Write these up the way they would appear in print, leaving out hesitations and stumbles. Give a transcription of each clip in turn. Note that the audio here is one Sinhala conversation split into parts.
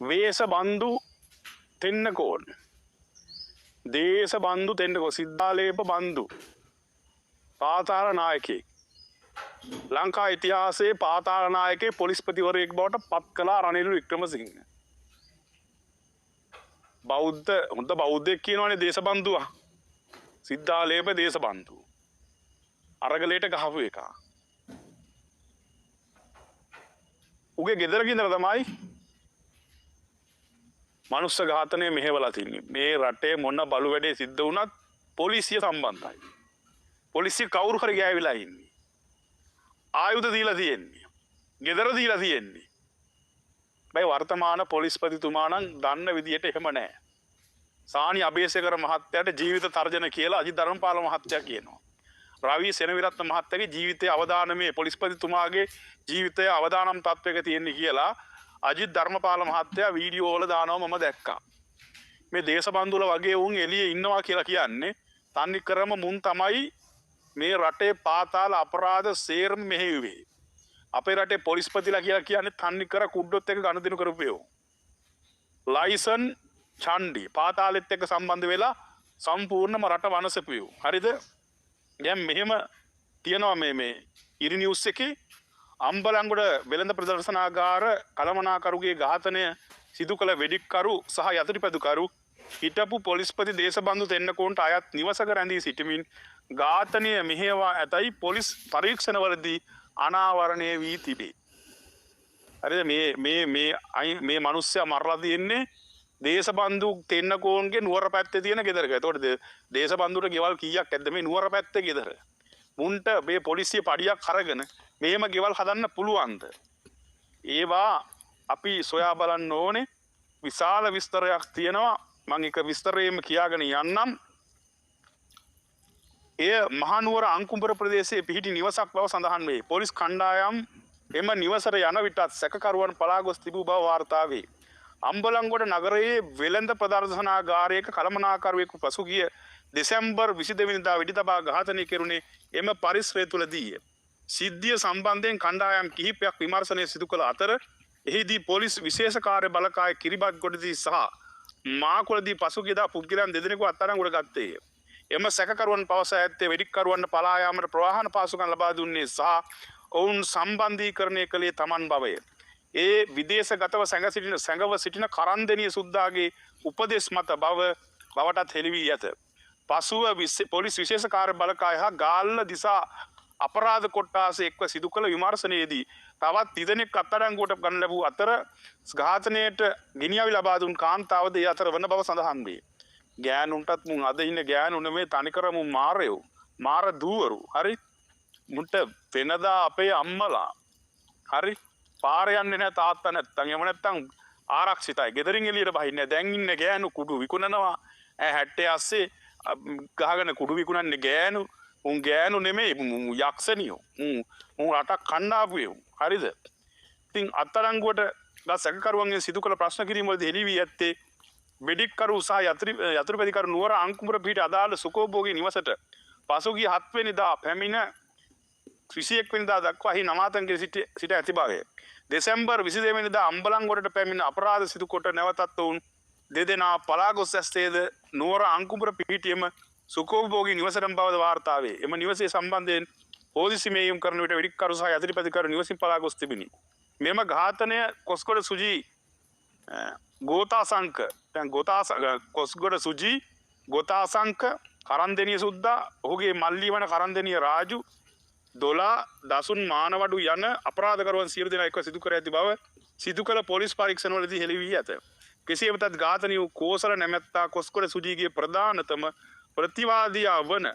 වේස බන්දු තෙන්නකෝන් දේශ බන්දු තෙන්නකෝ සිද්ධාලේප බන්දු පාතාල නායකයෙක් ලංකා ඉතිහාසයේ පාතාල නායකයෙක් පොලිස්පතිවරයෙක් බවට පත් කළා රනිල් වික්‍රමසිංහ. බෞද්ධ හොඳ බෞද්ධයෙක් කියනවනේ දේශබන්දුවා. සිද්ධාලේප දේශබන්දු. අරගලයට ගහපු එක. උගේ ගෙදර ඉඳලා තමයි මනුස්ස ඝාතනය මෙහෙवला තින්නේ. මේ රටේ මොන බලු වැඩේ සිද්ධ වුණත් පොලිසිය සම්බන්ධයි. පොලිසිය කවුරු හරි ගෑවිලා ඉන්නේ. ආයුධ දීලා තියෙන්නේ. ගෙදර දීලා තියෙන්නේ. බයි වර්තමාන පොලිස්පතිතුමා නම් දන්න විදියට එහෙම නැහැ. සානි අබේසේකර මහත්තයාට ජීවිත තර්ජන කියලා අජිත් ධර්මපාල මහත්තයා කියනවා. රවි සෙනවිරත්න මහත්තයාගේ ජීවිතයේ අවදානමේ පොලිස්පතිතුමාගේ ජීවිතයේ අවදානම් තත්වයක තියෙන්නේ කියලා අජිත් ධර්මපාල මහත්තයා වීඩියෝ වල දානවා මම දැක්කා. මේ දේශබන්දුල වගේ උන් එළියේ ඉන්නවා කියලා කියන්නේ තන්නේ කරම මුන් තමයි මේ රටේ පාතාල අපරාධ සේරම මෙහෙයුවේ. අපේ රටේ පොලිස්පතිලා කියලා කියන්නේ තන්නේ කර කුඩොත් එක ගනුදෙනු කරපුවෝ. ලයිසන් චණ්ඩි පාතාලෙත් එක්ක සම්බන්ධ වෙලා සම්පූර්ණම රට වනසපුවෝ. හරිද? දැන් මෙහෙම තියනවා මේ ඉරි නිවුස් එකේ අම්බලන්ගොඩ වෙළඳ ප්‍රදර්ශනාගාර කළමනාකරුගේ ඝාතනය සිදු කළ වෙඩික්කරු සහ යතුරුපැදුකරු හිටපු පොලිස්පති දේශබන්දු තෙන්නකෝන්ට අයත් නිවසක රැඳී සිටමින් ඝාතනය මෙහෙයවා ඇතැයි පොලිස් පරීක්ෂණවලදී අනාවරණය වී තිබේ. හරිද? මේ මිනිස්සයා මරලා තියෙන්නේ දේශබන්දු තෙන්නකෝන්ගේ නුවර පැත්තේ තියෙන ගෙදරක. එතකොට දේශබන්දුට ගෙවල් කීයක් ඇද්ද මේ නුවර පැත්තේ ගෙදර? මුන්ට මේ පොලිසිය පඩියක් අරගෙන මෙහෙම ගෙවල් හදන්න පුළුවන්ද? ඒවා අපි සොයා බලන්න ඕනේ. විශාල විස්තරයක් තියෙනවා. මම එක විස්තරයෙන්ම කියාගෙන යන්නම්. එය මහනුවර අංකුඹර ප්‍රදේශයේ පිහිටි නිවසක් බව සඳහන් වේ. පොලිස් කණ්ඩායම් එම නිවසට යන විටත් සැකකරුවන් පලා ගොස් තිබූ බව වාර්තා වේ. අම්බලන්ගොඩ නගරයේ වෙළඳ ප්‍රදර්ශනාගාරයක කළමනාකරුවෙකු පසුගිය දෙසැම්බර් 22 වෙනිදා වෙඩි තබා ඝාතනය කෙරුණේ එම පරිසරය තුලදීය. සිද්ධිය සම්බන්ධයෙන් කණ්ඩායම් කිහිපයක් විමර්ශනය සිදු කළ අතර එහිදී පොලිස් විශේෂ කාර්ය බලකාය කිරිබත්ගොඩදී සහ මාකොළදී පසුගියදා පුද්ගලයන් දෙදෙනෙකු අත්අඩංගුවට ගත්තේය. එම සැකකරුවන් පවසා ඇත්තේ වෙඩික්කරුවන්ට පලා යාමට ප්‍රවාහන පාසුකම් ලබා දුන්නේ සහ ඔවුන් සම්බන්ධීකරණය කළේ තමන් බවය. ඒ විදේශගතව සැඟව සිටින කරන්දෙනිය සුද්දාගේ උපදෙස් මත බවටත් හෙළි වී ඇත. පසුව පොලිස් විශේෂ කාර්ය බලකාය හා ගාල්ල දිසා අපරාධ කොට්ටාස එක්ව සිදු කළ විමර්ශනයේදී තවත් තිදෙනෙක් අත්අඩංගුවට ගන්න ලැබූ අතර ඝාතනයට ගෙනියවි ලබා දුන් කාන්තාවද ඒ අතර වන බව සඳහන් වේ. ගෑනුන්ටත් මුන් අද ඉන්න ගෑනු නෙමෙයි තනිකර මුන් මාරයෝ. මාර දූවරු. හරි? මුන්ට වෙනදා අපේ අම්මලා හරි පාරේ යන්නේ නැහැ තාත්තා නැත්තම්. එහෙම නැත්තම් ආරක්ෂිතයි. ගෙදරින් එළියට බහින්නේ. දැන් ඉන්න ගෑනු කුඩු විකුණනවා. 70 ASCII ගහගෙන කුඩු විකුණන්නේ ගෑනු. උන් ගෑනු නෙමෙයි යක්ෂණියෝ. උන් රටක් කණ්ඩාපුයෝ. හරිද? ඉතින් අත්අඩංගුවට ගත් සැකකරුවන්ගෙන් සිදු කළ ප්‍රශ්න කිරීම වලදී හෙළි වී ඇත්තේ වෙඩික්කරු සහ යතුරුපැදිකරු නුවර අංකුඹර පිහිටි අදාළ සුකෝභෝගී නිවසට පසුගිය 7 වෙනිදා පැමිණ 21 වෙනිදා දක්වා එහි නමාතන්ගේ සිට ඇති බවය. දෙසැම්බර් 22 වෙනිදා අම්බලන්ගොඩට පැමිණ අපරාධ සිදු කොට නැවතත් වුන් දෙදෙනා පලා ගොස් ඇත්තේද නුවර අංකුඹර පිහිටියම සුකෝභෝගී නිවසටම බවද වාර්තා වේ. එම නිවසේ සම්බන්ධයෙන් පොලිසි මෙහෙයුම් කරන විට වෙඩික්කරු සහ යතුරුපැදිකරු නිවසින් පලා ගොස් තිබිණි. මෙම ඝාතනය කොස්ගොඩ සුජී ගෝතාසංක දැන් කොස්ගොඩ සුජී ගෝතාසංක කරන්දෙනිය සුද්දා ඔහුගේ මල්ලි වන කරන්දෙනිය රාජු දොලා දසුන් මානවඩු යන අපරාධකරුවන් සියලු දෙනා එක්ව සිදු කර ඇති බව සිදු කළ පොලිස් පරීක්ෂණවලදී හෙළි වී ඇත. කෙසේ වෙතත් ඝාතනය වූ කෝසල නැමැත්තා කොස්ගොඩ සුජීගේ ප්‍රධානතම ප්‍රතිවාදියා වන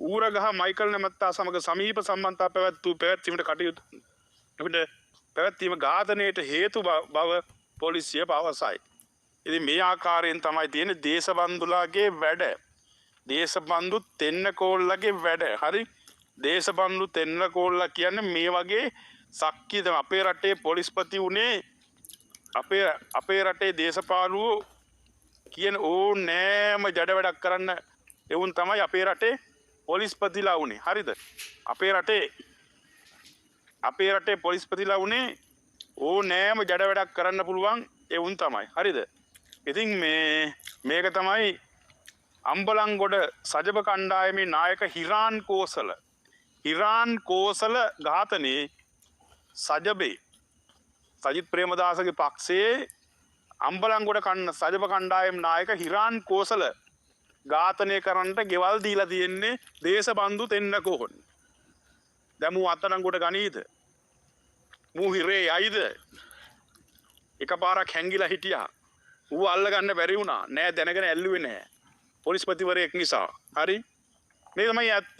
ඌරගහ මයිකල් නැමැත්තා සමග සමීප සම්බන්ධතා පැවැත්වීමට කටයුතු පැවැත්වීම ඝාතනයට හේතු බව පොලිසිය පවසයි. ඉතින් මේ ආකාරයෙන් තමයි තියෙන දේශබන්දුලාගේ වැඩ. දේශබන්දු තෙන්නකෝල්ලගේ වැඩ. හරි? දේශබන්දු තෙන්නකෝල්ලා කියන්නේ මේ වගේ සක්කිය තමයි අපේ රටේ පොලිස්පති උනේ අපේ රටේ දේශපාලුවෝ කියන ඕනෑම ජඩ වැඩක් කරන්න එවුන් තමයි අපේ රටේ පොලිස්පතිලා උනේ. හරිද? අපේ රටේ පොලිස්පතිලා උනේ ඕනෑම ජඩ වැඩක් කරන්න පුළුවන් ඒ උන් තමයි. හරිද? ඉතින් මේක තමයි අම්බලන්ගොඩ සජබ කණ්ඩායමේ නායක හිරාන් කෝසල ඝාතනයේ සජබේ සජිත් ප්‍රේමදාසගේ පක්ෂයේ අම්බලන්ගොඩ සජබ කණ්ඩායම් නායක හිරාන් කෝසල ඝාතනය කරන්නට ගෙවල් දීලා තියෙන්නේ දේශබන්දු තෙන්නකෝන්. දැන් මූ අත්අඩංගුවට ගනීද? මූ හිරේ යයිද? එකපාරක් හැංගිලා හිටියා. ඌ අල්ලගන්න බැරි වුණා. නෑ දැනගෙන ඇල්ලුවේ නෑ. පොලිස්පතිවරයෙක් නිසා. හරි? මේ තමයි ඇත්ත.